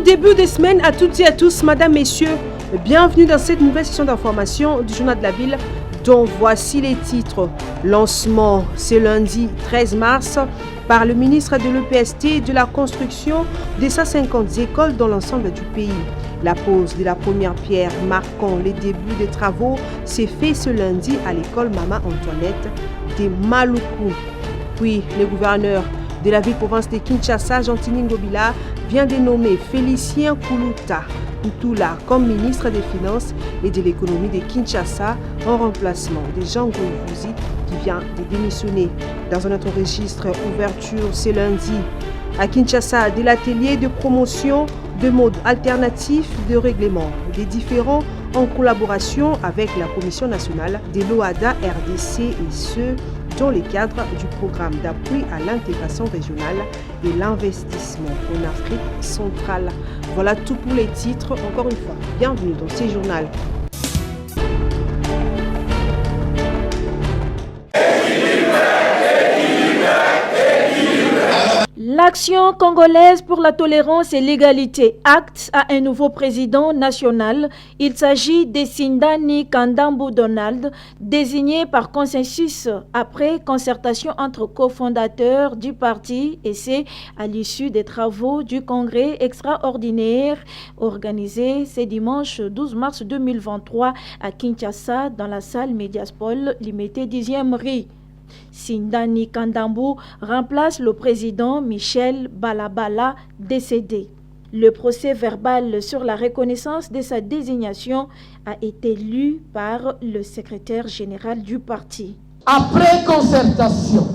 Bon début de semaine à toutes et à tous, mesdames, messieurs. Bienvenue dans cette nouvelle session d'information du Journal de la Ville, dont voici les titres. Lancement ce lundi 13 mars par le ministre de l'EPST de la construction de 150 écoles dans l'ensemble du pays. La pose de la première pierre marquant les débuts des travaux s'est faite ce lundi à l'école Maman Antoinette de Maluku. Puis le gouverneur de la ville-province de Kinshasa, Gentini Ngobila, vient de nommer Félicien Kuluta Ntula comme ministre des Finances et de l'économie de Kinshasa en remplacement de Jean Goïvouzi qui vient de démissionner. Dans un autre registre, ouverture ce lundi à Kinshasa de l'atelier de promotion de modes alternatifs de règlement des différends en collaboration avec la Commission nationale de l'OADA RDC et ce dans le cadre du programme d'appui à l'intégration régionale et l'investissement en Afrique centrale. Voilà tout pour les titres. Encore une fois, bienvenue dans ce journal. L'Action congolaise pour la tolérance et l'égalité acte a un nouveau président national. Il s'agit de Sindani Kandambu Donald, désigné par consensus après concertation entre cofondateurs du parti et c'est à l'issue des travaux du congrès extraordinaire organisé ce dimanche 12 mars 2023 à Kinshasa dans la salle Mediaspol limitée 10e rue. Sindani Kandambu remplace le président Michel Balabala décédé. Le procès verbal sur la reconnaissance de sa désignation a été lu par le secrétaire général du parti. Après concertation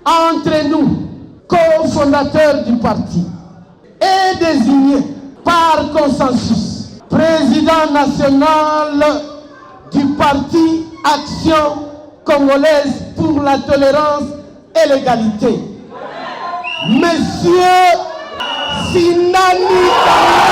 entre nous, cofondateurs du parti, et désigné par consensus président national du parti Action congolaise pour la tolérance et l'égalité. Monsieur Sindani.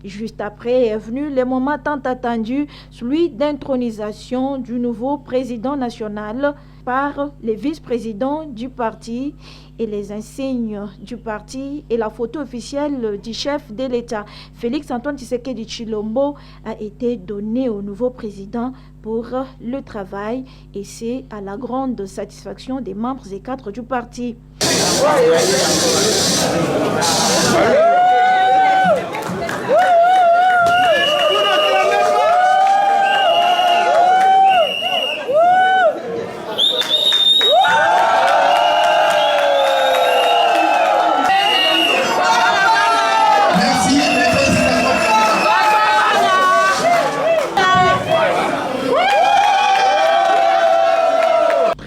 Juste après est venu le moment tant attendu, celui d'intronisation du nouveau président national par les vice-présidents du parti et les insignes du parti et la photo officielle du chef de l'État. Félix Antoine Tshisekedi Tshilombo a été donné au nouveau président pour le travail et c'est à la grande satisfaction des membres et cadres du parti.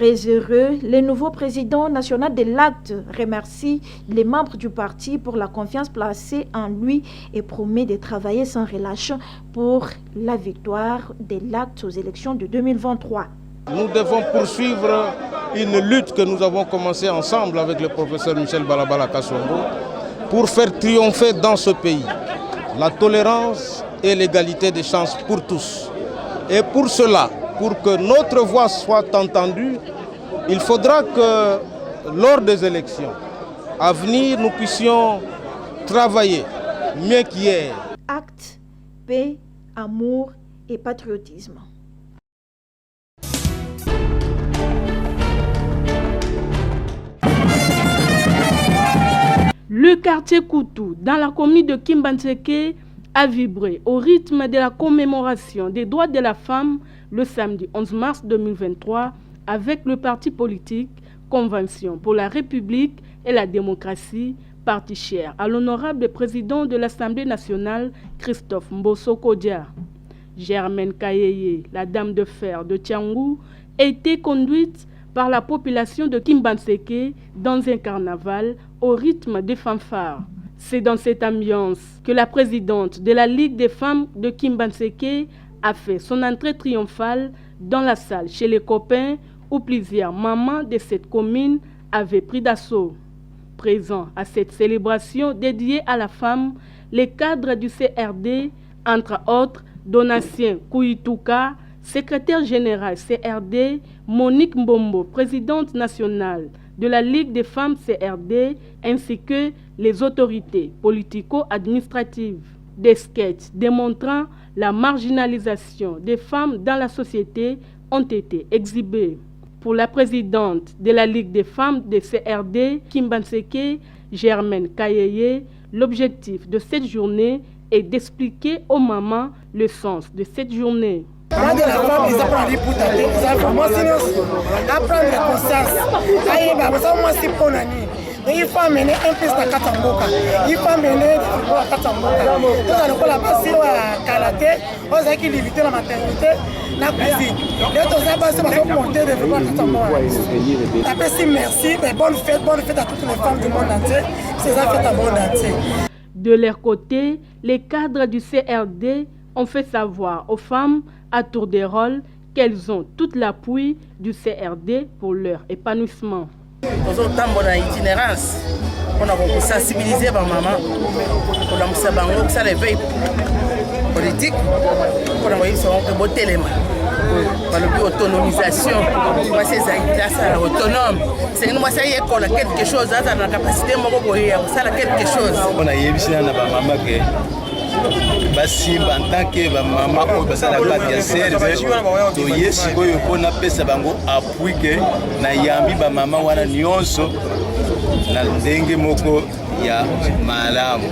Très heureux, le nouveau président national de l'Acte remercie les membres du parti pour la confiance placée en lui et promet de travailler sans relâche pour la victoire de l'Acte aux élections de 2023. Nous devons poursuivre une lutte que nous avons commencée ensemble avec le professeur Michel Balabala Kassongo pour faire triompher dans ce pays la tolérance et l'égalité des chances pour tous. Et pour cela, pour que notre voix soit entendue, il faudra que lors des élections à venir, nous puissions travailler mieux qu'hier. Acte, paix, amour et patriotisme. Le quartier Koutou, dans la commune de Kimbanseke, a vibré au rythme de la commémoration des droits de la femme le samedi 11 mars 2023 avec le parti politique Convention pour la République et la démocratie, parti cher à l'honorable président de l'Assemblée nationale Christophe Mbosso Kodia. Germaine Kayeye, la dame de fer de Tiangou, a été conduite par la population de Kimbanseke dans un carnaval au rythme des fanfares. C'est dans cette ambiance que la présidente de la Ligue des femmes de Kimbanseke a fait son entrée triomphale dans la salle chez les copains où plusieurs mamans de cette commune avaient pris d'assaut. Présents à cette célébration dédiée à la femme, les cadres du CRD, entre autres Donatien Kouyituka, secrétaire général CRD, Monique Mbombo, présidente nationale de la Ligue des femmes CRD ainsi que les autorités politico-administratives. Des sketchs démontrant la marginalisation des femmes dans la société ont été exhibés. Pour la présidente de la Ligue des femmes de CRD, Kimbanseke, Germaine Kayeye, l'objectif de cette journée est d'expliquer aux mamans le sens de cette journée. Moi, de la femme, ils apprennent pour taper, ils apprennent moi, sinon, apprendre la conscience. Aïe, bah, ça, moi, c'est pour l'année. Il faut amener un peu de Katamboka. Il faut amener de Katamboka. Nous allons la passer à Kalaté, aux gens qui limitent la maternité, la cuisine. Les autres abbas, c'est pour monter de Katamboka. Tapez merci, mais bonne fête à toutes les femmes du monde entier. C'est ça, fête à monde entier. De leur côté, les cadres du CRD ont fait savoir aux femmes à tour de rôle qu'elles ont tout l'appui du CRD pour leur épanouissement. Nous avons une itinérance. On a sensibilisé les mamans pour la l'éveil politique pour envoyer son beau élément. Par l'autonomisation, c'est autonome. C'est nous quelque chose, dans la capacité de quelque chose. On a eu maman basimba en tant que maman oyo basalaka ya serve toye sikoyo mpona pesa bango appui ke na yambi bamama wana nyonso na ndenge moko ya malamu.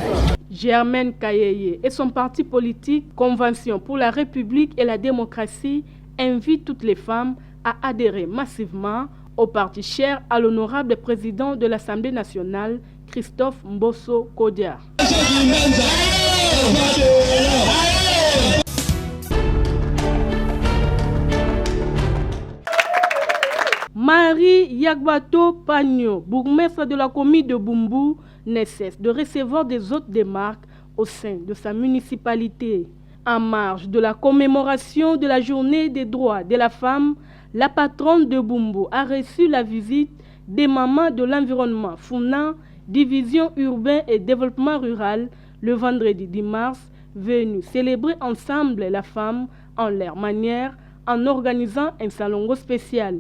Germaine Kayeye et son parti politique Convention pour la République et la démocratie invitent toutes les femmes à adhérer massivement au parti cher à l'honorable président de l'Assemblée nationale, Christophe Mbosso Kodia. Marie Yagbato Pagno, bourgmestre de la commune de Bumbu, ne cesse de recevoir des hôtes de marque au sein de sa municipalité. En marge de la commémoration de la journée des droits de la femme, la patronne de Bumbu a reçu la visite des mamans de l'environnement Founan, division urbain et développement rural, le vendredi 10 mars, venus célébrer ensemble la femme en leur manière en organisant un salongo spécial.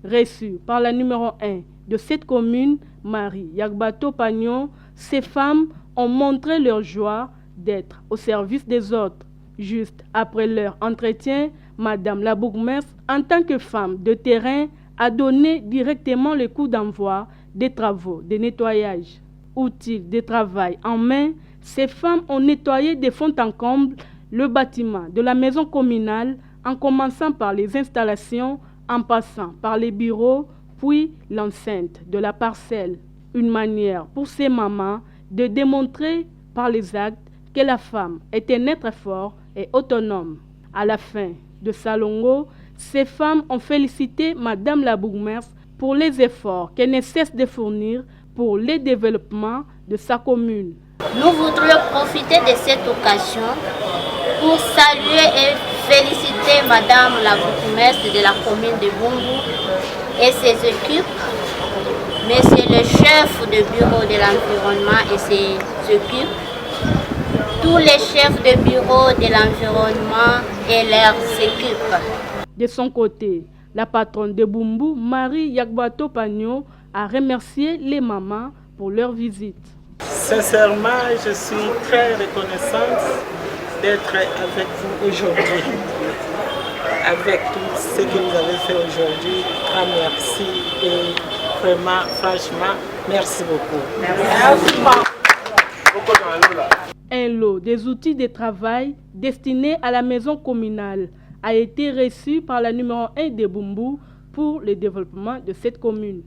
Reçue par la numéro 1 de cette commune, Marie Yagbato Pagnon, ces femmes ont montré leur joie d'être au service des autres. Juste après leur entretien, Madame la bourgmestre, en tant que femme de terrain, a donné directement le coup d'envoi des travaux de nettoyage. Outils de travail en main, ces femmes ont nettoyé de fond en comble le bâtiment de la maison communale en commençant par les installations, en passant par les bureaux, puis l'enceinte de la parcelle. Une manière pour ces mamans de démontrer par les actes que la femme est un être fort et autonome. À la fin de Salongo, ces femmes ont félicité Madame la bourgmestre pour les efforts qu'elle ne cesse de fournir pour le développement de sa commune. Nous voudrions profiter de cette occasion pour saluer et féliciter Madame la bourgmestre de la commune de Bumbu et ses équipes, Monsieur le chef de bureau de l'environnement et ses équipes, tous les chefs de bureau de l'environnement et leurs équipes. De son côté, la patronne de Bumbu, Marie Yagbato Pagno, a remercié les mamans pour leur visite. Sincèrement, je suis très reconnaissante d'être avec vous aujourd'hui. Avec tout ce que vous avez fait aujourd'hui, grand merci et vraiment, franchement, merci beaucoup. Un lot des outils de travail destinés à la maison communale a été reçu par la numéro 1 de Bumbu pour le développement de cette commune.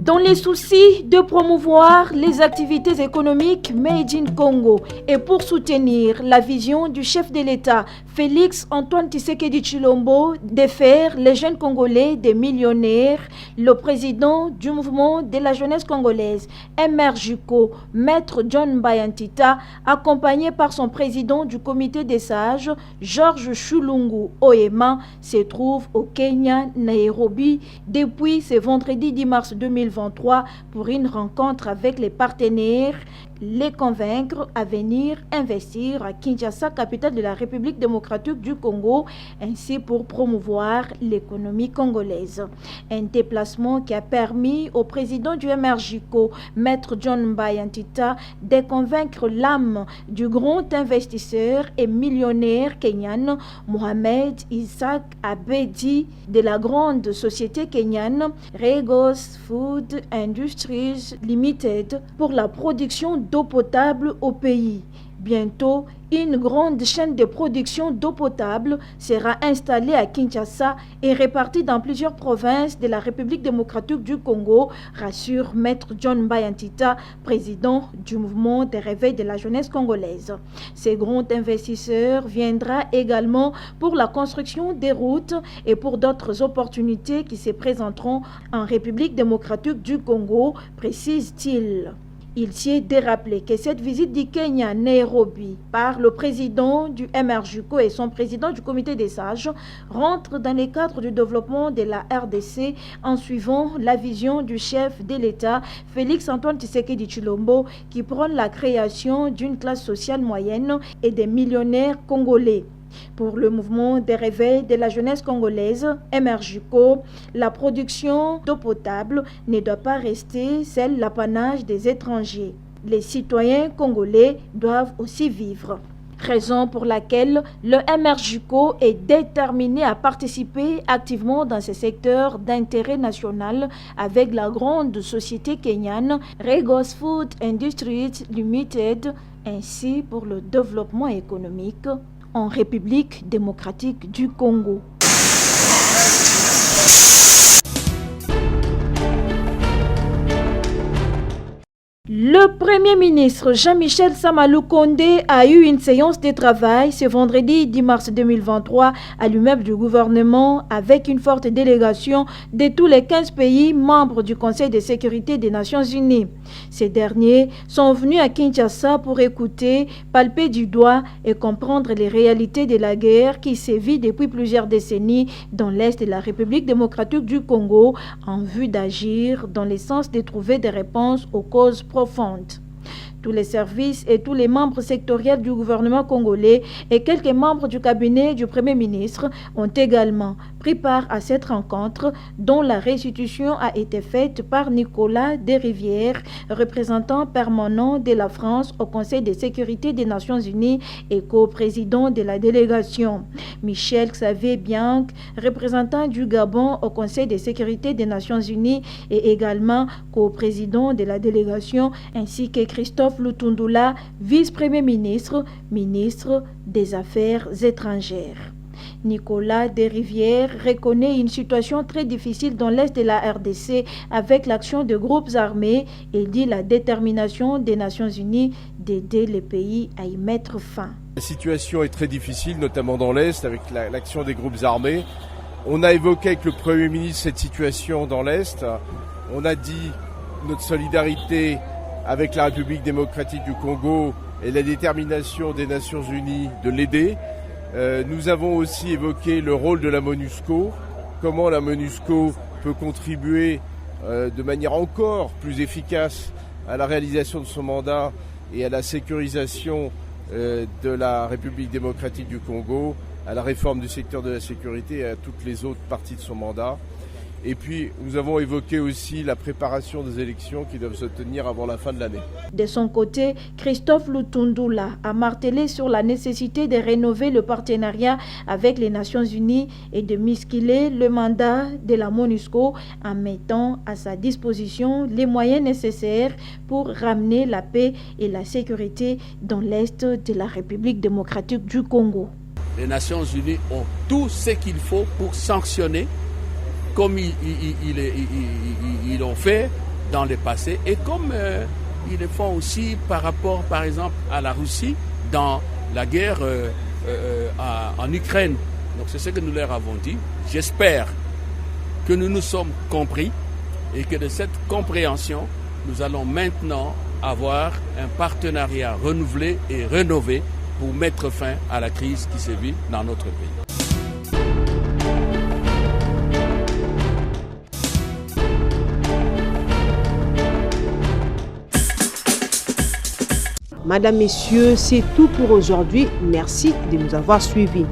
Dans les soucis de promouvoir les activités économiques Made in Congo et pour soutenir la vision du chef de l'État, Félix Antoine Tshisekedi Tshilombo, de faire les jeunes Congolais des millionnaires, le président du mouvement de la jeunesse congolaise, MRJUCO, Maître John Bayantita, accompagné par son président du comité des sages, Georges Chulungu Oema, se trouve au Kenya, Nairobi, depuis ce vendredi 10 mars 2023 pour une rencontre avec les partenaires, les convaincre à venir investir à Kinshasa, capitale de la République démocratique du Congo, ainsi pour promouvoir l'économie congolaise. Un déplacement qui a permis au président du MRJCO, Maître John Mbayantita, de convaincre l'âme du grand investisseur et millionnaire kenyan Mohamed Isaac Abedi de la grande société kenyane Regos Food Industries Limited pour la production d'eau potable au pays. Bientôt, une grande chaîne de production d'eau potable sera installée à Kinshasa et répartie dans plusieurs provinces de la République démocratique du Congo, rassure Maître John Mbayantita, président du mouvement des réveils de la jeunesse congolaise. Ces grands investisseurs viendront également pour la construction des routes et pour d'autres opportunités qui se présenteront en République démocratique du Congo, précise-t-il. Il s'y est de rappeler que cette visite du Kenya à Nairobi par le président du MRJCO et son président du comité des sages rentre dans le cadre du développement de la RDC en suivant la vision du chef de l'État, Félix Antoine Tshisekedi Tshilombo, qui prône la création d'une classe sociale moyenne et des millionnaires congolais. Pour le mouvement des réveils de la jeunesse congolaise, MRJCO, la production d'eau potable ne doit pas rester seule l'apanage des étrangers. Les citoyens congolais doivent aussi vivre. Raison pour laquelle le MRJCO est déterminé à participer activement dans ce secteur d'intérêt national avec la grande société kenyane Regos Food Industries Limited, ainsi pour le développement économique en République démocratique du Congo. Le Premier ministre Jean-Michel Samalou Kondé a eu une séance de travail ce vendredi 10 mars 2023 à l'immeuble du gouvernement avec une forte délégation de tous les 15 pays membres du Conseil de sécurité des Nations Unies. Ces derniers sont venus à Kinshasa pour écouter, palper du doigt et comprendre les réalités de la guerre qui sévit depuis plusieurs décennies dans l'Est de la République démocratique du Congo en vue d'agir dans le sens de trouver des réponses aux causes profondes. Tous les services et tous les membres sectoriels du gouvernement congolais et quelques membres du cabinet du Premier ministre ont également pris part à cette rencontre dont la restitution a été faite par Nicolas Desrivières, représentant permanent de la France au Conseil de sécurité des Nations Unies et co-président de la délégation. Michel Xavier Bianc, représentant du Gabon au Conseil de sécurité des Nations Unies et également co-président de la délégation, ainsi que Christophe Lutundula, vice-premier ministre, ministre des Affaires étrangères. Nicolas Desrivières reconnaît une situation très difficile dans l'est de la RDC avec l'action de groupes armés et dit la détermination des Nations Unies d'aider les pays à y mettre fin. La situation est très difficile, notamment dans l'est avec l'action des groupes armés. On a évoqué avec le Premier ministre cette situation dans l'est. On a dit notre solidarité avec la République démocratique du Congo et la détermination des Nations Unies de l'aider. Nous avons aussi évoqué le rôle de la MONUSCO, comment la MONUSCO peut contribuer de manière encore plus efficace à la réalisation de son mandat et à la sécurisation de la République démocratique du Congo, à la réforme du secteur de la sécurité et à toutes les autres parties de son mandat. Et puis, nous avons évoqué aussi la préparation des élections qui doivent se tenir avant la fin de l'année. De son côté, Christophe Lutundula a martelé sur la nécessité de rénover le partenariat avec les Nations Unies et de muscler le mandat de la MONUSCO en mettant à sa disposition les moyens nécessaires pour ramener la paix et la sécurité dans l'Est de la République démocratique du Congo. Les Nations Unies ont tout ce qu'il faut pour sanctionner comme ils l'ont fait dans le passé et comme ils le font aussi par rapport, par exemple, à la Russie dans la guerre en Ukraine. Donc c'est ce que nous leur avons dit. J'espère que nous nous sommes compris et que de cette compréhension, nous allons maintenant avoir un partenariat renouvelé et rénové pour mettre fin à la crise qui sévit dans notre pays. Madame, Messieurs, c'est tout pour aujourd'hui. Merci de nous avoir suivis.